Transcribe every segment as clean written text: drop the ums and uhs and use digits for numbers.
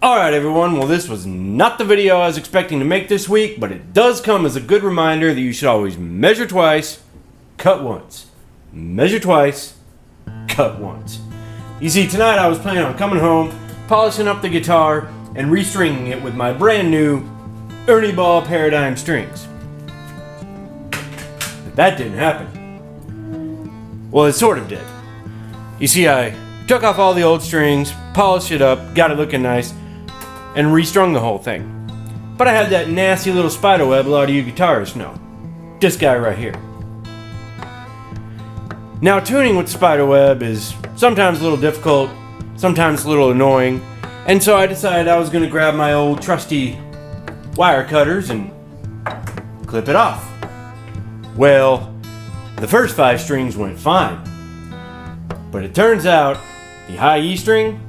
Alright everyone, well this was not the video I was expecting to make this week, but it does come as a good reminder that you should always measure twice, cut once. Measure twice, cut once. You see, tonight I was planning on coming home, polishing up the guitar, and restringing it with my brand new Ernie Ball Paradigm strings. But that didn't happen. Well, it sort of did. You see, I took off all the old strings, polished it up, got it looking nice, and restrung the whole thing. But I had that nasty little spider web a lot of you guitarists know. This guy right here. Now, tuning with spider web is sometimes a little difficult, sometimes a little annoying, and so I decided I was going to grab my old trusty wire cutters and clip it off. Well, the first 5 strings went fine, but it turns out the high E string,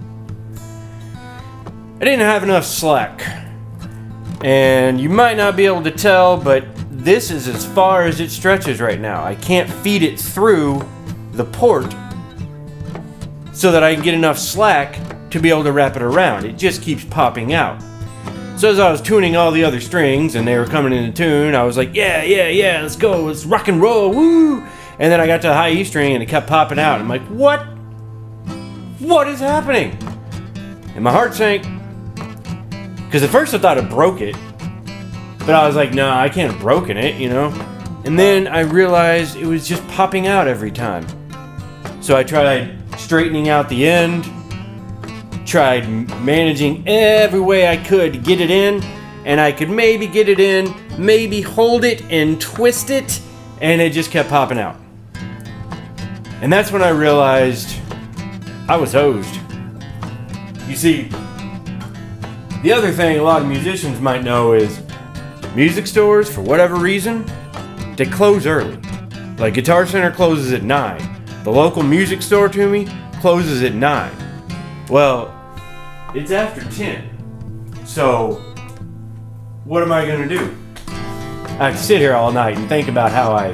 I didn't have enough slack. And you might not be able to tell, but this is as far as it stretches right now. I can't feed it through the port so that I can get enough slack to be able to wrap it around. It just keeps popping out. So as I was tuning all the other strings and they were coming into tune, I was like, yeah, let's go, let's rock and roll, woo! And then I got to the high E string and it kept popping out. I'm like, what? What is happening? And my heart sank. Because at first I thought I broke it, but I was like, no, I can't have broken it, you know? And then I realized it was just popping out every time. So I tried straightening out the end, tried managing every way I could to get it in, and I could maybe get it in, maybe hold it and twist it, and it just kept popping out. And that's when I realized I was hosed. You see, the other thing a lot of musicians might know is music stores, for whatever reason, they close early. Like Guitar Center closes at 9. The local music store to me closes at 9. Well, it's after 10. So, what am I going to do? I have to sit here all night and think about how I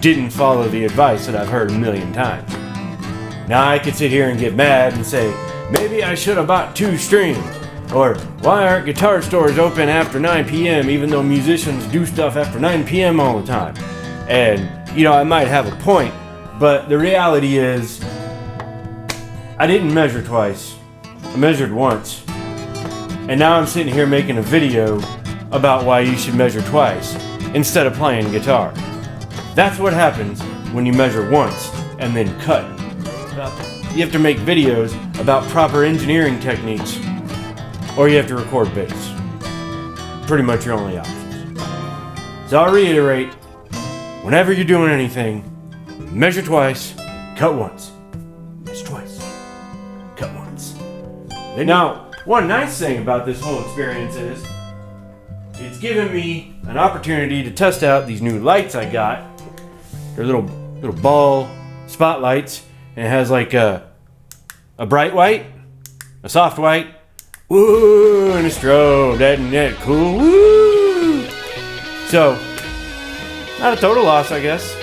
didn't follow the advice that I've heard a million times. Now I could sit here and get mad and say, maybe I should have bought 2 strings. Or, why aren't guitar stores open after 9 p.m. even though musicians do stuff after 9 p.m. all the time? And, you know, I might have a point, but the reality is, I didn't measure twice. I measured once. And now I'm sitting here making a video about why you should measure twice instead of playing guitar. That's what happens when you measure once and then cut. You have to make videos about proper engineering techniques, or you have to record bass. Pretty much your only options. So I'll reiterate, whenever you're doing anything, measure twice, cut once. Measure twice, cut once. Now, one nice thing about this whole experience is, it's given me an opportunity to test out these new lights I got. They're little ball spotlights, and it has like a bright white, a soft white, woo, and a strobe. Isn't that cool? Woo! So, not a total loss, I guess.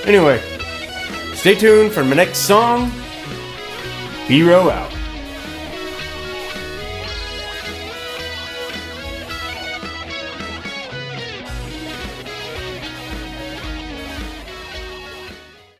Anyway, stay tuned for my next song. B-Row out.